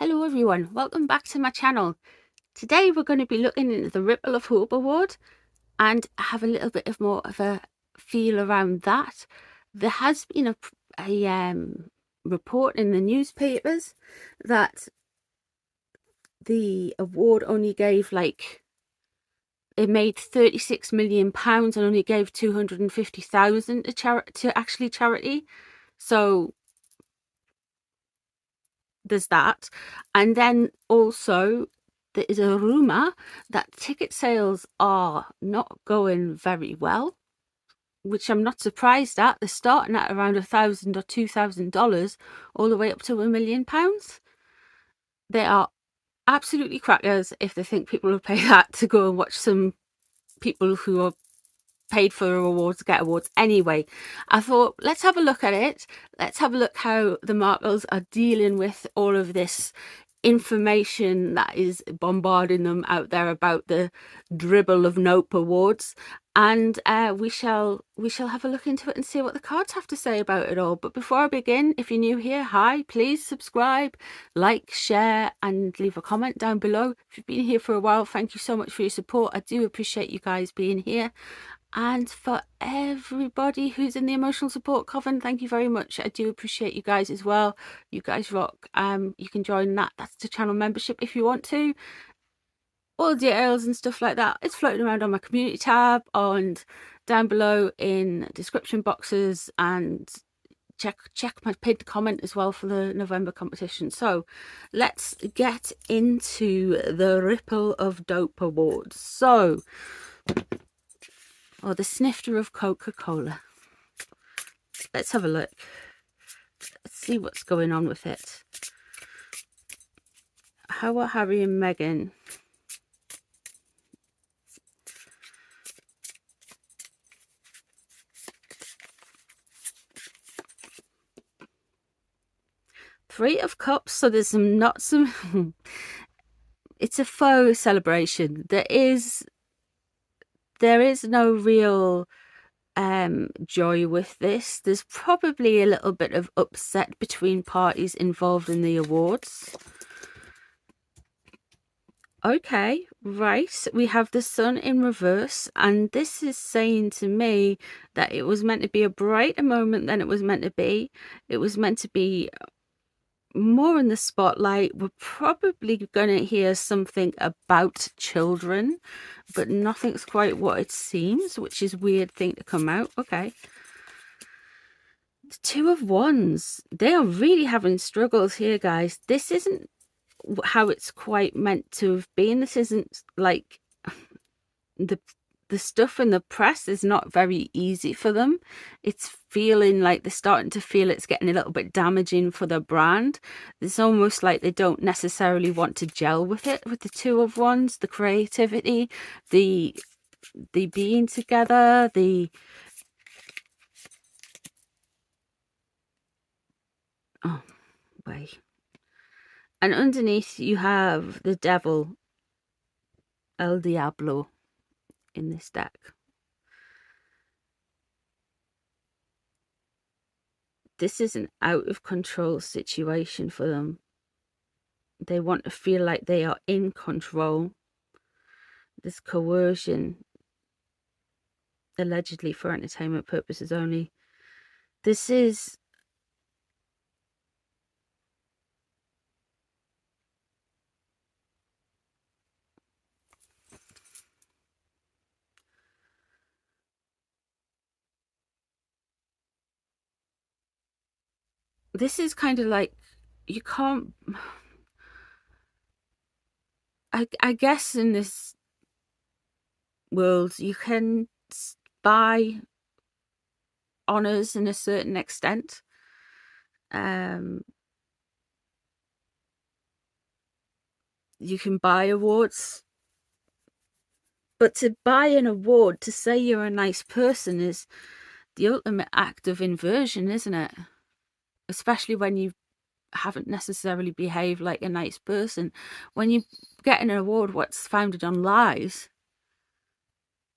Hello everyone, welcome back to my channel. Today we're going to be looking into the Ripple of Hope Award and have a little bit of more of a feel around that. There has been a report in the newspapers that the award only gave it made £36 million and only gave 250,000 to actually charity. So there's that. And then also there is a rumor that ticket sales are not going very well, which I'm not surprised at. They're starting at around $1,000 or $2,000 all the way up to £1 million. They are absolutely crackers if they think people will pay that to go and watch some people who are paid for awards to get awards. Anyway, I thought let's have a look at it. Let's have a look how the Markles are dealing with all of this information that is bombarding them out there about the Dribble of Nope awards, and we shall have a look into it and see what the cards have to say about it all. But before I begin, if you're new here, hi, please subscribe, like, share and leave a comment down below. If you've been here for a while, thank you so much for your support. I do appreciate you guys being here. And for everybody who's in the emotional support coven, thank you very much. I do appreciate you guys as well. You guys rock. You can join that. That's the channel membership if you want to. All the details and stuff like that, it's floating around on my community tab and down below in description boxes, and check my pinned comment as well for the November competition. So let's get into the Ripple of Dope Awards. So, or the snifter of Coca-Cola. Let's have a look. Let's see what's going on with it. How are Harry and Meghan? Three of Cups. So there's some it's a faux celebration. There is no real joy with this. There's probably a little bit of upset between parties involved in the awards. Okay, right, we have the Sun in reverse, and this is saying to me that it was meant to be a brighter moment than it was meant to be. It was meant to be more in the spotlight. We're probably going to hear something about children, but nothing's quite what it seems, which is a weird thing to come out. Okay. The Two of Wands. They are really having struggles here, guys. This isn't how it's quite meant to have been. This isn't like the stuff in the press is not very easy for them. It's feeling like they're starting to feel it's getting a little bit damaging for their brand. It's almost like they don't necessarily want to gel with it, with the Two of Wands, the creativity, the being together, oh wait. And underneath you have the Devil, El Diablo, in this deck. This is an out of control situation for them. They want to feel like they are in control. This coercion, allegedly for entertainment purposes only. This is kind of like, you can't, I guess in this world you can buy honors in a certain extent. You can buy awards, but to buy an award to say you're a nice person is the ultimate act of inversion, isn't it? Especially when you haven't necessarily behaved like a nice person. When you get an award what's founded on lies,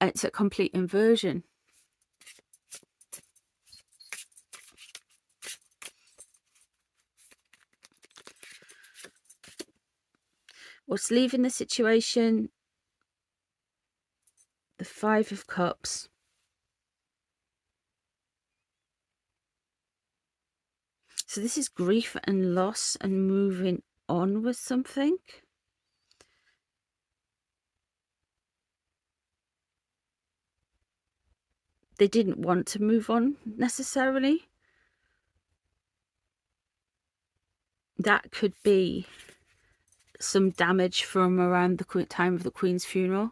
it's a complete inversion. What's leaving the situation? The Five of Cups. So this is grief and loss and moving on with something. They didn't want to move on necessarily. That could be some damage from around the time of the Queen's funeral.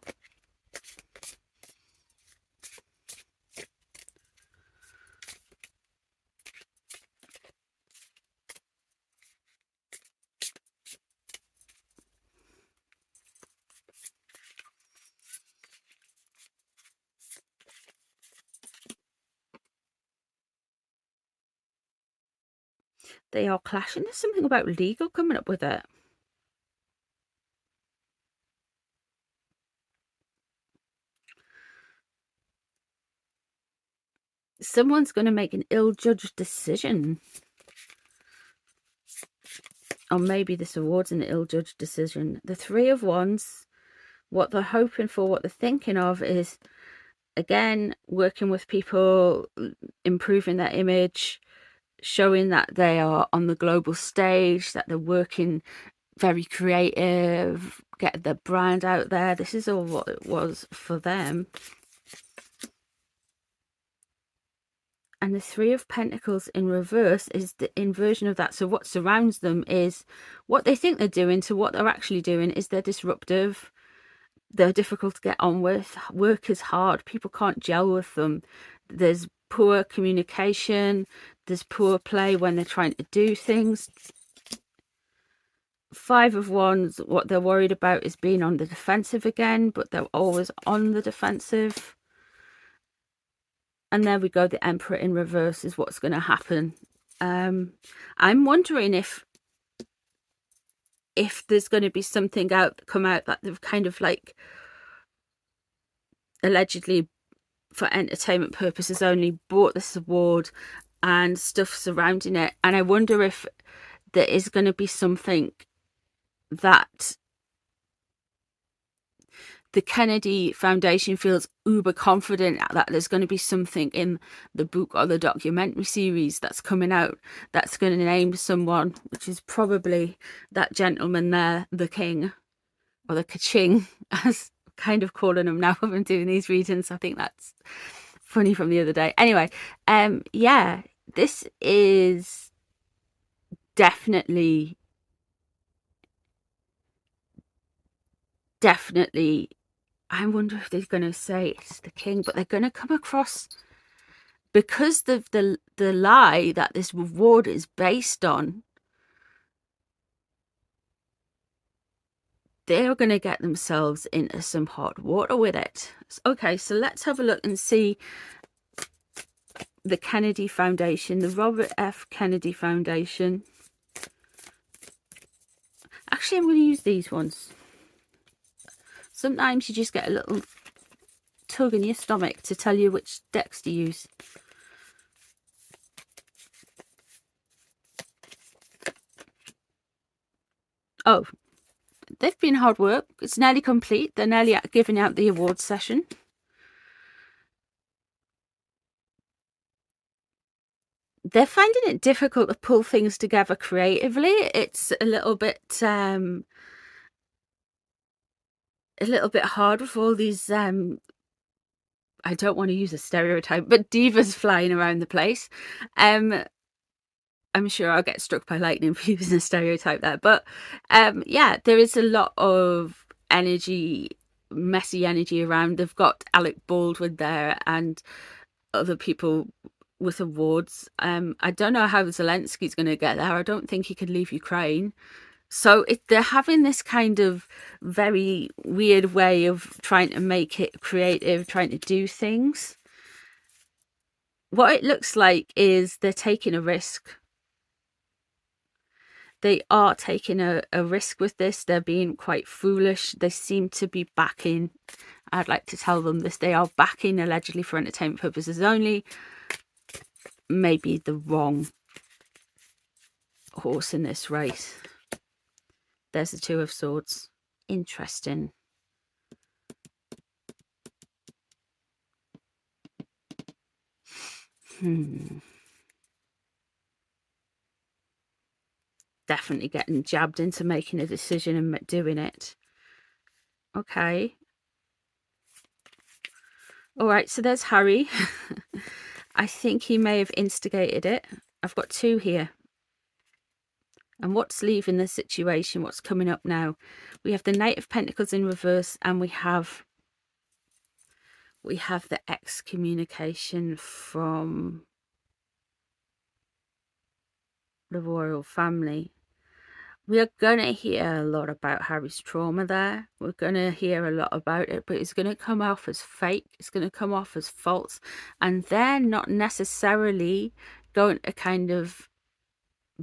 They are clashing. There's something about legal coming up with it. Someone's going to make an ill-judged decision. Or maybe this award's an ill-judged decision. The Three of Wands, what they're hoping for, what they're thinking of is, again, working with people, improving their image, showing that they are on the global stage, that they're working very creative, get their brand out there. This is all what it was for them. And the Three of Pentacles in reverse is the inversion of that. So what surrounds them is what they think they're doing to what they're actually doing. Is they're disruptive, they're difficult to get on with, work is hard, people can't gel with them, there's poor communication, there's poor play when they're trying to do things. Five of Wands, what they're worried about is being on the defensive again, but they're always on the defensive. And there we go, the Emperor in reverse is what's going to happen. I'm wondering if there's going to be something come out that they've kind of like allegedly for entertainment purposes only bought this award and stuff surrounding it. And I wonder if there is going to be something that the Kennedy Foundation feels uber confident that there's going to be something in the book or the documentary series that's coming out that's going to name someone, which is probably that gentleman there, the king, or the ka-ching, as kind of calling him now when I'm doing these readings. I think that's funny from the other day. Anyway, yeah, this is definitely I wonder if they're going to say it's the king, but they're going to come across, because the lie that this reward is based on, they're going to get themselves into some hot water with it. Okay, so let's have a look and see the Kennedy Foundation, the Robert F. Kennedy Foundation. Actually, I'm going to use these ones. Sometimes you just get a little tug in your stomach to tell you which decks to use. Oh, they've been hard work. It's nearly complete. They're nearly giving out the awards session. They're finding it difficult to pull things together creatively. It's a little bit hard with all these I don't want to use a stereotype, but divas flying around the place. I'm sure I'll get struck by lightning for using a stereotype there, but yeah, there is a lot of energy, messy energy around. They've got Alec Baldwin there and other people with awards. I don't know how Zelensky's going to get there. I don't think he could leave Ukraine. So they're having this kind of very weird way of trying to make it creative, trying to do things. What it looks like is they're taking a risk. They are taking a risk with this. They're being quite foolish. They seem to be backing, I'd like to tell them this, they are backing allegedly for entertainment purposes only, maybe the wrong horse in this race. There's the Two of Swords. interesting. Definitely getting jabbed into making a decision and doing it. Okay. All right, so there's Harry. I think he may have instigated it. I've got 2 here. And what's leaving the situation? What's coming up now? We have the Knight of Pentacles in reverse, and we have the excommunication from the royal family. We are going to hear a lot about Harry's trauma there. We're going to hear a lot about it, but it's going to come off as fake. It's going to come off as false. And they're not necessarily going to kind of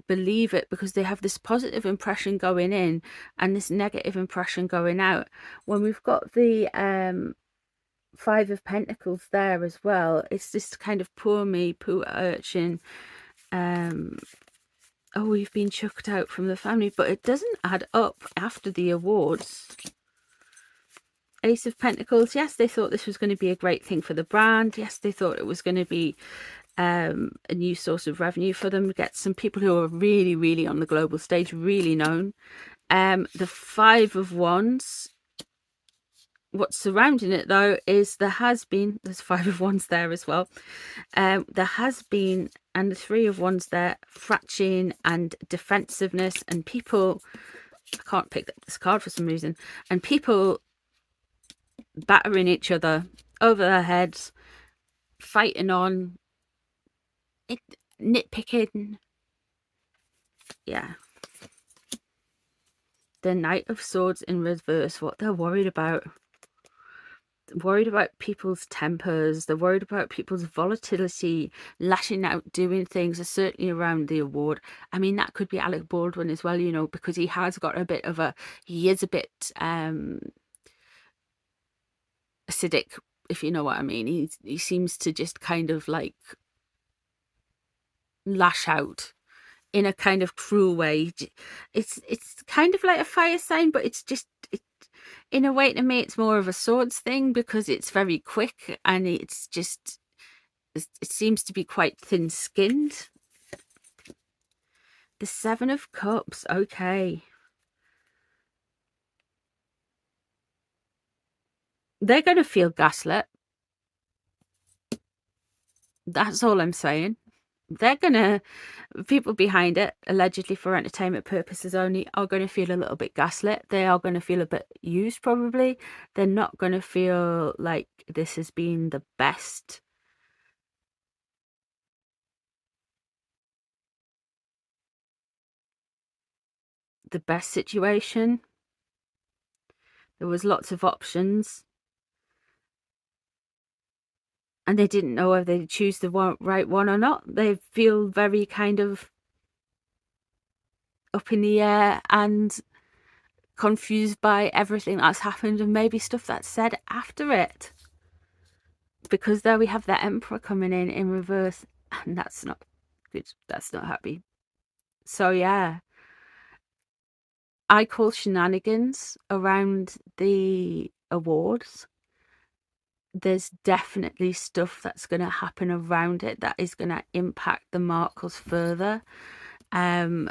believe it, because they have this positive impression going in and this negative impression going out. When we've got the 5 of Pentacles there as well, it's this kind of poor me, poor urchin. Oh, we've been chucked out from the family, but it doesn't add up after the awards. Ace of Pentacles, yes, they thought this was going to be a great thing for the brand. Yes, they thought it was going to be a new source of revenue for them, get some people who are really, really on the global stage, really known. The 5 of Wands, what's surrounding it though is there's 5 of Wands there as well. There has been, and the 3 of Wands there, fratching and defensiveness, and people, I can't pick this card for some reason, and people battering each other over their heads, fighting on, nitpicking. Yeah. The Knight of Swords in reverse, what they're worried about. Worried about people's tempers, they're worried about people's volatility, lashing out, doing things, certainly around the award. I mean, that could be Alec Baldwin as well, you know, because he has got a bit of he is a bit acidic, if you know what I mean. He seems to just kind of like lash out in a kind of cruel way. It's kind of like a fire sign, but it's in a way, to me, it's more of a swords thing, because it's very quick and it seems to be quite thin-skinned. The 7 of Cups, okay. They're going to feel gaslit. That's all I'm saying. They're going to, people behind it, allegedly for entertainment purposes only, are going to feel a little bit gaslit. They are going to feel a bit used, probably. They're not going to feel like this has been the best situation. There was lots of options, and they didn't know whether they'd choose the right one or not. They feel very kind of up in the air and confused by everything that's happened, and maybe stuff that's said after it. Because there we have the Emperor coming in reverse, and that's not good. That's not happy. So yeah, I call shenanigans around the awards. There's definitely stuff that's going to happen around it that is going to impact the Markles further. I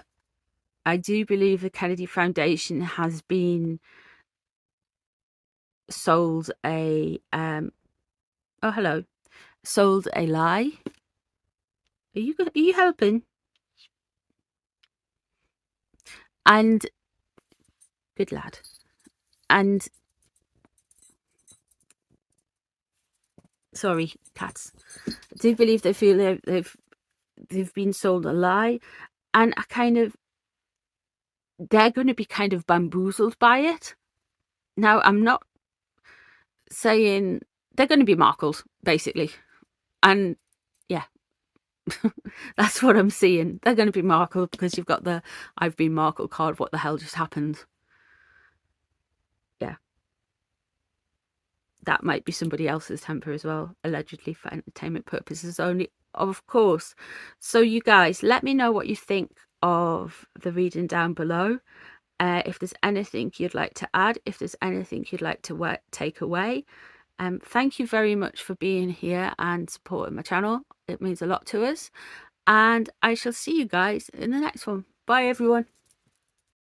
do believe the Kennedy Foundation has been sold a sold a lie. Are you helping? And good lad. And sorry, cats. I do believe they feel they've been sold a lie, and they're going to be kind of bamboozled by it. Now, I'm not saying they're going to be Markled, basically, and yeah, that's what I'm seeing. They're going to be Markled because you've got the I've been Markled card. What the hell just happened? Yeah. That might be somebody else's temper as well, allegedly for entertainment purposes only, of course. So you guys, let me know what you think of the reading down below. If there's anything you'd like to add, if there's anything you'd like to take away, thank you very much for being here and supporting my channel. It means a lot to us. And I shall see you guys in the next one. Bye, everyone.